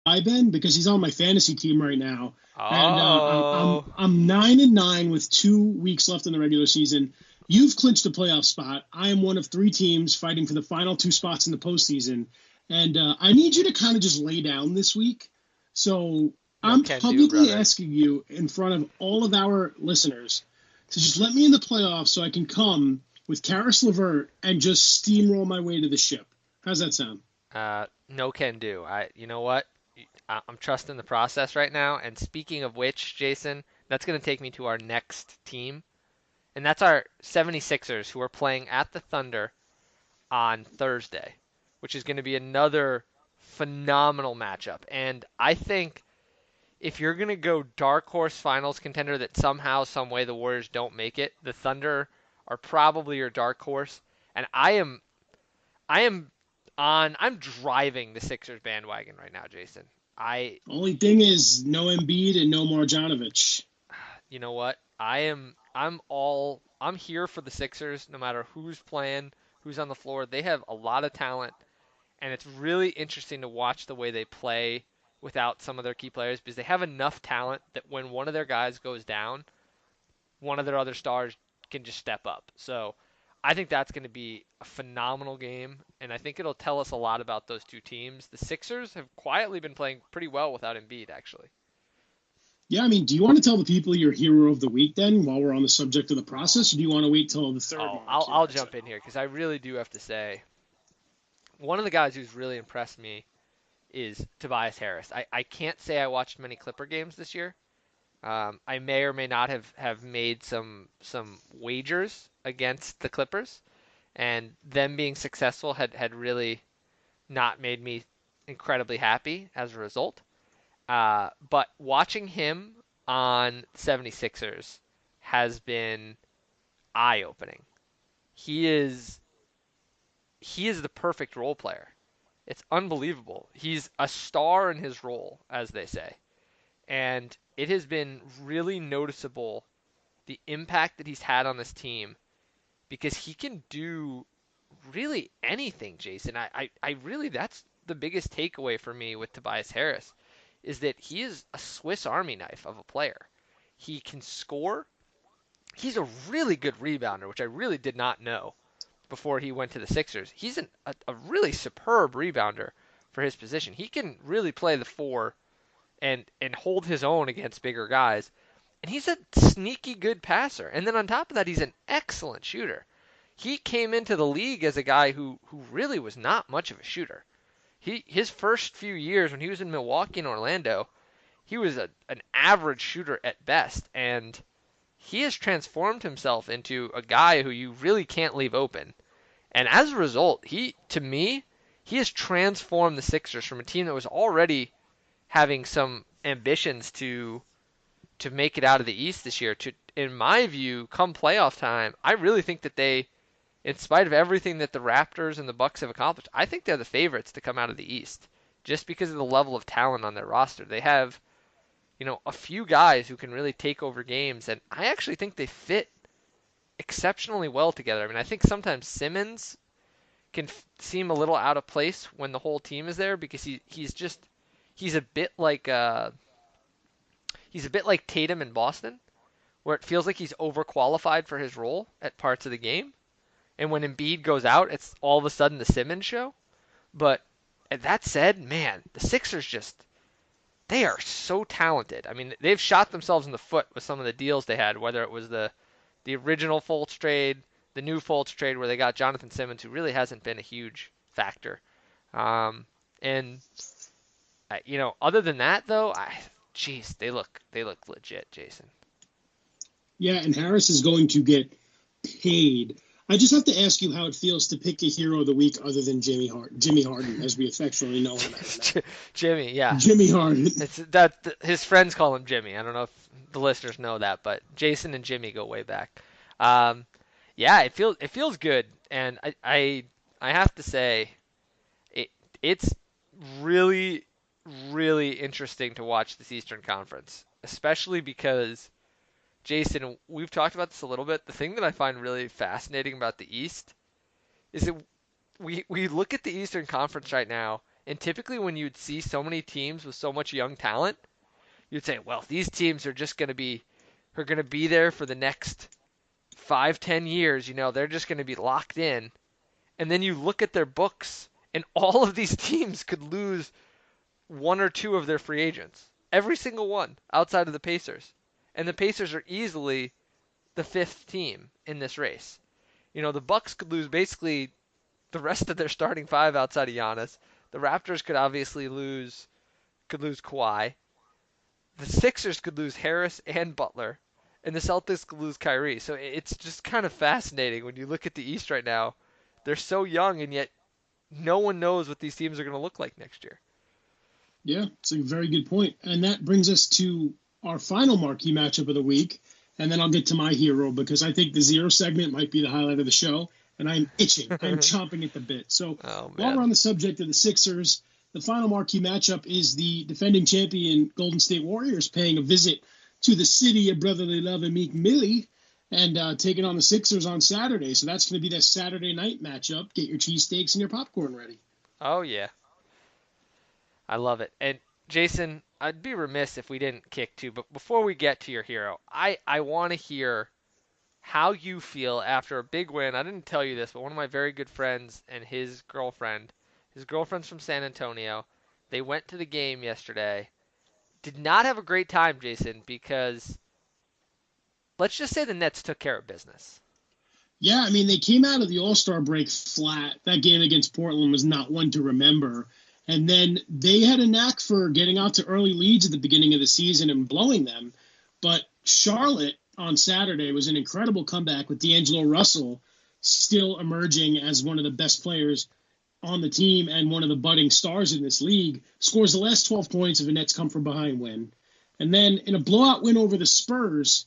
Why, Ben? Because he's on my fantasy team right now, and Oh, I'm 9-9 with 2 weeks left in the regular season. You've clinched a playoff spot. I am one of three teams fighting for the final two spots in the postseason, and I need you to kind of just lay down this week. So no I'm can do, publicly brother. asking you in front of all of our listeners to just let me in the playoffs so I can come with Karis LeVert and just steamroll my way to the ship. How's that sound? No can do. You know what? I'm trusting the process right now. And speaking of which, Jason, that's going to take me to our next team, and that's our 76ers, who are playing at the Thunder on Thursday, which is going to be another phenomenal matchup. And I think if you're going to go dark horse finals contender that somehow, some way the Warriors don't make it, the Thunder are probably your dark horse. And I'm driving the Sixers bandwagon right now, Jason. I Only thing is, no Embiid and no Marjanovic. You know what? I'm here for the Sixers no matter who's playing, who's on the floor. They have a lot of talent, and it's really interesting to watch the way they play without some of their key players, because they have enough talent that when one of their guys goes down, one of their other stars can just step up. So I think that's going to be a phenomenal game, and I think it'll tell us a lot about those two teams. The Sixers have quietly been playing pretty well without Embiid, actually. Yeah, I mean, do you want to tell the people your hero of the week then while we're on the subject of the process, or do you want to wait till the third Oh, mark I'll, here? I'll I'd say. jump in here because I really do have to say one of the guys who's really impressed me is Tobias Harris. I can't say I watched many Clipper games this year. I may or may not have made some wagers against the Clippers, and them being successful had really not made me incredibly happy as a result. But watching him on 76ers has been eye-opening. He is he is the perfect role player. It's unbelievable. He's a star in his role, as they say. And it has been really noticeable the impact that he's had on this team, because he can do really anything, Jason. I really, that's the biggest takeaway for me with Tobias Harris, is that he is a Swiss Army knife of a player. He can score. He's a really good rebounder, which I really did not know before he went to the Sixers. He's a really superb rebounder for his position. He can really play the four and hold his own against bigger guys. And he's a sneaky good passer. And then on top of that, he's an excellent shooter. He came into the league as a guy who really was not much of a shooter. His first few years when he was in Milwaukee and Orlando, he was an average shooter at best, and he has transformed himself into a guy who you really can't leave open. And as a result, to me, he has transformed the Sixers from a team that was already having some ambitions to make it out of the East this year to, in my view, come playoff time. I really think that they, in spite of everything that the Raptors and the Bucks have accomplished, I think they're the favorites to come out of the East just because of the level of talent on their roster. They have, a few guys who can really take over games, and I actually think they fit exceptionally well together. I mean, I think sometimes Simmons can seem a little out of place when the whole team is there, because he's a bit like Tatum in Boston, where it feels like he's overqualified for his role at parts of the game. And when Embiid goes out, it's all of a sudden the Simmons show. But that said, man, the Sixers they are so talented. I mean, they've shot themselves in the foot with some of the deals they had, whether it was the original Fultz trade, the new Fultz trade where they got Jonathan Simmons, who really hasn't been a huge factor. And other than that though, jeez, they look legit, Jason. Yeah, and Harris is going to get paid. I just have to ask you how it feels to pick a hero of the week other than Jimmy Harden, as we affectionately know him as now. Jimmy, yeah. Jimmy Harden. It's that his friends call him Jimmy. I don't know if the listeners know that, but Jason and Jimmy go way back. Um, yeah, it feels good, and I have to say it it's really really interesting to watch this Eastern Conference, especially because Jason, we've talked about this a little bit. The thing that I find really fascinating about the East is that we look at the Eastern Conference right now, And typically when you'd see so many teams with so much young talent, you'd say, well, these teams are just going to be there for the next 5, 10 years. They're just going to be locked in. And then you look at their books, and all of these teams could lose one or two of their free agents. Every single one outside of the Pacers. And the Pacers are easily the fifth team in this race. The Bucks could lose basically the rest of their starting five outside of Giannis. The Raptors could obviously lose Kawhi. The Sixers could lose Harris and Butler. And the Celtics could lose Kyrie. So it's just kind of fascinating when you look at the East right now. They're so young, and yet no one knows what these teams are going to look like next year. Yeah, it's a very good point. And that brings us to our final marquee matchup of the week. And then I'll get to my hero because I think the zero segment might be the highlight of the show. And I'm itching. I'm chomping at the bit. So while we're on the subject of the Sixers, the final marquee matchup is the defending champion Golden State Warriors paying a visit to the city of brotherly love and Meek Millie and taking on the Sixers on Saturday. So that's going to be that Saturday night matchup. Get your cheesesteaks and your popcorn ready. Oh, yeah. I love it. And Jason, I'd be remiss if we didn't kick to, but before we get to your hero, I want to hear how you feel after a big win. I didn't tell you this, but one of my very good friends and his girlfriend's from San Antonio. They went to the game yesterday. Did not have a great time, Jason, because let's just say the Nets took care of business. Yeah, I mean, they came out of the All-Star break flat. That game against Portland was not one to remember. And then they had a knack for getting out to early leads at the beginning of the season and blowing them. But Charlotte on Saturday was an incredible comeback with D'Angelo Russell still emerging as one of the best players on the team and one of the budding stars in this league. Scores the last 12 points of a Nets come-from-behind win. And then in a blowout win over the Spurs,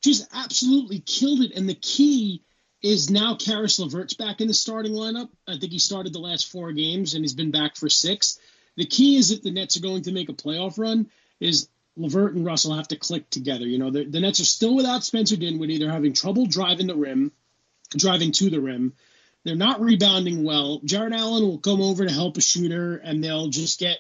just absolutely killed it. And the key is now Karis LeVert's back in the starting lineup. I think he started the last 4 games, and he's been back for 6. The key is that the Nets are going to make a playoff run is LeVert and Russell have to click together. The Nets are still without Spencer Dinwiddie. They're having trouble driving to the rim. They're not rebounding well. Jared Allen will come over to help a shooter, and they'll just get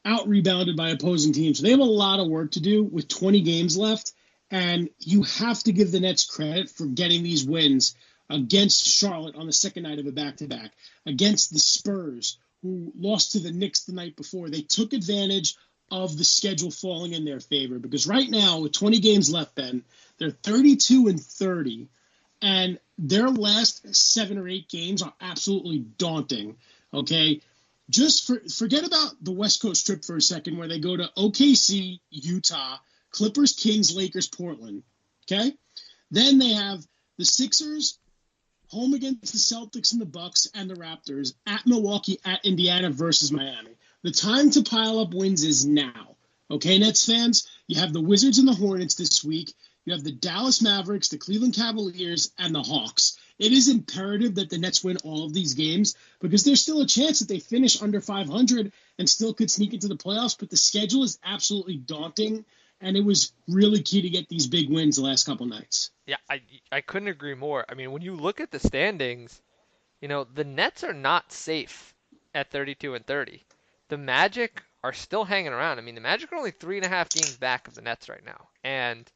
out-rebounded by opposing teams. So they have a lot of work to do with 20 games left. And you have to give the Nets credit for getting these wins against Charlotte on the second night of a back-to-back, against the Spurs, who lost to the Knicks the night before. They took advantage of the schedule falling in their favor because right now, with 20 games left, Ben, they're 32-30, and their last 7 or 8 games are absolutely daunting, okay? Just forget about the West Coast trip for a second where they go to OKC, Utah, Clippers, Kings, Lakers, Portland, okay? Then they have the Sixers home against the Celtics and the Bucks and the Raptors, at Milwaukee, at Indiana versus Miami. The time to pile up wins is now, okay, Nets fans? You have the Wizards and the Hornets this week. You have the Dallas Mavericks, the Cleveland Cavaliers, and the Hawks. It is imperative that the Nets win all of these games because there's still a chance that they finish under 500 and still could sneak into the playoffs, but the schedule is absolutely daunting. And it was really key to get these big wins the last couple nights. Yeah, I couldn't agree more. I mean, when you look at the standings, the Nets are not safe at 32-30. The Magic are still hanging around. I mean, the Magic are only 3.5 games back of the Nets right now. And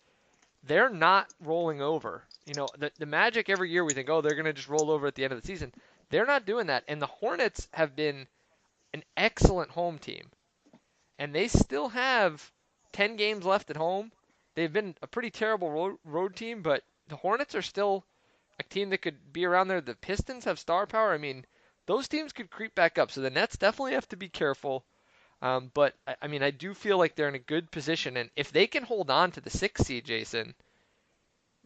they're not rolling over. The Magic every year we think, oh, they're going to just roll over at the end of the season. They're not doing that. And the Hornets have been an excellent home team. And they still have 10 games left at home. They've been a pretty terrible road team, but the Hornets are still a team that could be around there. The Pistons have star power. I mean, those teams could creep back up. So the Nets definitely have to be careful. But, I mean, I do feel like they're in a good position. And if they can hold on to the 6th seed, Jason,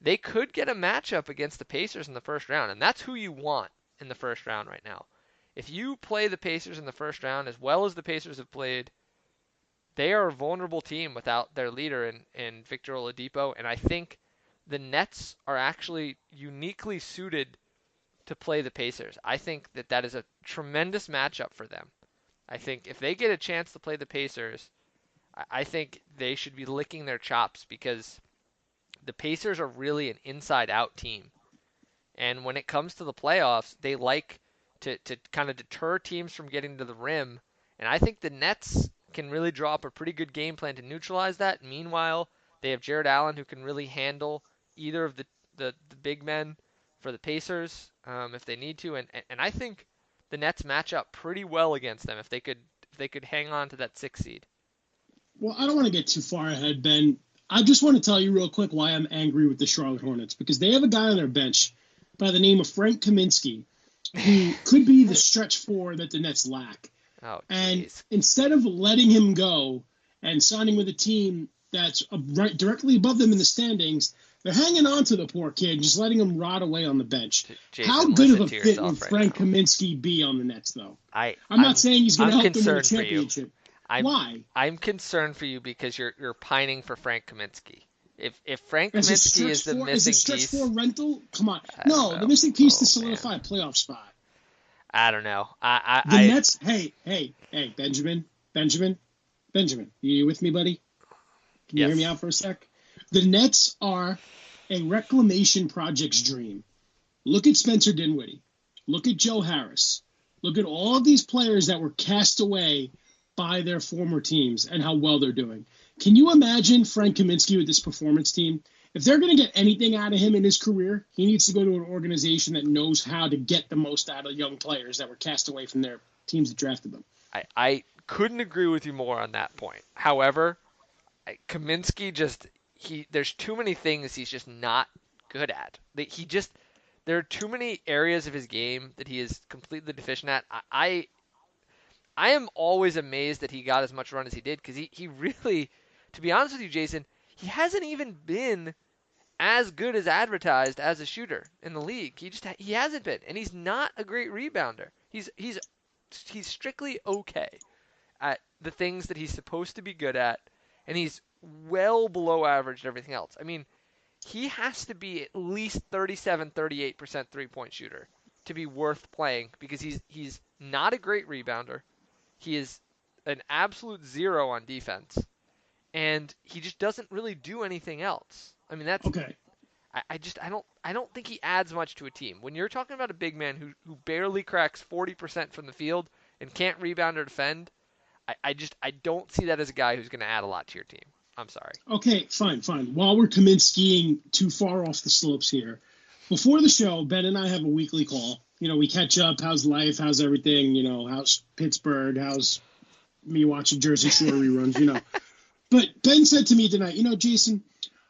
they could get a matchup against the Pacers in the first round. And that's who you want in the first round right now. If you play the Pacers in the first round as well as the Pacers have played, they are a vulnerable team without their leader in Victor Oladipo, and I think the Nets are actually uniquely suited to play the Pacers. I think that is a tremendous matchup for them. I think if they get a chance to play the Pacers, I think they should be licking their chops because the Pacers are really an inside-out team. And when it comes to the playoffs, they like to kind of deter teams from getting to the rim And I think the Nets can really draw up a pretty good game plan to neutralize that. Meanwhile, they have Jared Allen who can really handle either of the big men for the Pacers if they need to. And I think the Nets match up pretty well against them if they could hang on to that 6 seed. Well, I don't want to get too far ahead, Ben. I just want to tell you real quick why I'm angry with the Charlotte Hornets, because they have a guy on their bench by the name of Frank Kaminsky who could be the stretch four that the Nets lack. Oh, and instead of letting him go and signing with a team that's right directly above them in the standings, they're hanging on to the poor kid, just letting him rot away on the bench. Jason, how good of a fit would right Frank now. Kaminsky be on the Nets, though? I'm not saying he's going to help them win a concerned for you. championship. Why? I'm concerned for you because you're pining for Frank Kaminsky. If Frank Kaminsky is the missing piece, is it stretch four rental? Come on, no, the missing piece to solidify a playoff spot. I don't know. The Nets. Hey, Benjamin. You with me, buddy? Can you hear me out for a sec? The Nets are a reclamation project's dream. Look at Spencer Dinwiddie. Look at Joe Harris. Look at all of these players that were cast away by their former teams and how well they're doing. Can you imagine Frank Kaminsky with this performance team? If they're going to get anything out of him in his career, he needs to go to an organization that knows how to get the most out of young players that were cast away from their teams that drafted them. I couldn't agree with you more on that point. However, Kaminsky there's too many things he's just not good at. There are too many areas of his game that he is completely deficient at. I am always amazed that he got as much run as he did, because he really, to be honest with you, Jason, he hasn't even been as good as advertised as a shooter in the league. He hasn't been, and he's not a great rebounder. He's strictly okay at the things that he's supposed to be good at, and he's well below average at everything else. I mean, he has to be at least 37-38% three-point shooter to be worth playing, because he's not a great rebounder. He is an absolute zero on defense, and he just doesn't really do anything else. I mean, that's okay. I don't think he adds much to a team. When you're talking about a big man who barely cracks 40% from the field and can't rebound or defend, I don't see that as a guy who's going to add a lot to your team. I'm sorry. Okay, fine. While we're Kaminskying too far off the slopes here, before the show, Ben and I have a weekly call. We catch up. How's life? How's everything? How's Pittsburgh? How's me watching Jersey Shore reruns? But Ben said to me tonight, Jason,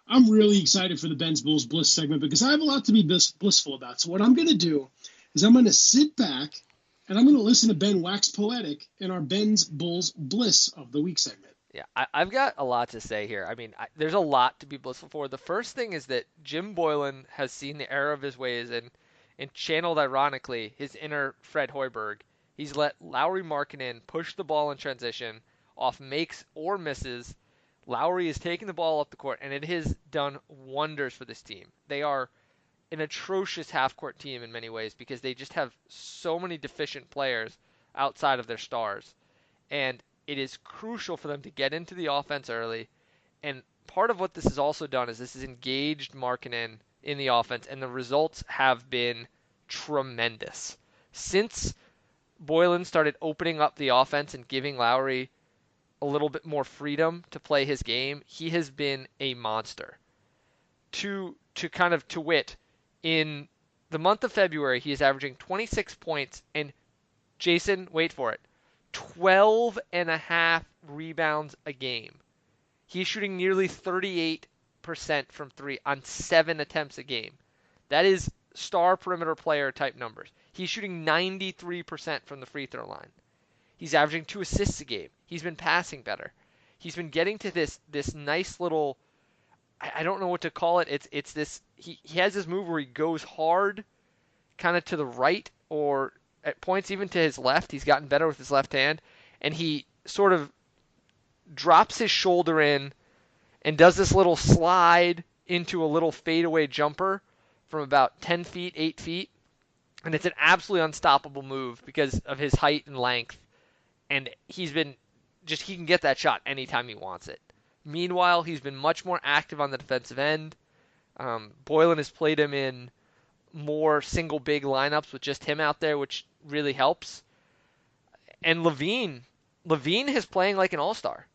I'm really excited for the Ben's Bulls Bliss segment because I have a lot to be blissful about. So what I'm going to do is I'm going to sit back and I'm going to listen to Ben wax poetic in our Ben's Bulls Bliss of the Week segment. Yeah, I've got a lot to say here. I mean, there's a lot to be blissful for. The first thing is that Jim Boylan has seen the error of his ways and channeled, ironically, his inner Fred Hoiberg. He's let Lauri Markkanen push the ball in transition off makes or misses. Lauri is taking the ball up the court, and it has done wonders for this team. They are an atrocious half-court team in many ways because they just have so many deficient players outside of their stars. And it is crucial for them to get into the offense early. And part of what this has also done is this has engaged Markkanen in the offense, and the results have been tremendous. Since Boylan started opening up the offense and giving Lauri a little bit more freedom to play his game, he has been a monster. To wit, in the month of February, he is averaging 26 points and, Jason, wait for it, 12 and a half rebounds a game. He's shooting nearly 38% from three on 7 attempts a game. That is star perimeter player type numbers. He's shooting 93% from the free throw line. He's averaging 2 assists a game. He's been passing better. He's been getting to this nice little, I don't know what to call it. It's this, he has this move where he goes hard kind of to the right, or at points even to his left. He's gotten better with his left hand, and he sort of drops his shoulder in and does this little slide into a little fadeaway jumper from about 10 feet, 8 feet. And it's an absolutely unstoppable move because of his height and length. And he can get that shot anytime he wants it. Meanwhile, he's been much more active on the defensive end. Boylan has played him in more single big lineups with just him out there, which really helps. And LaVine Levine is playing like an all-star.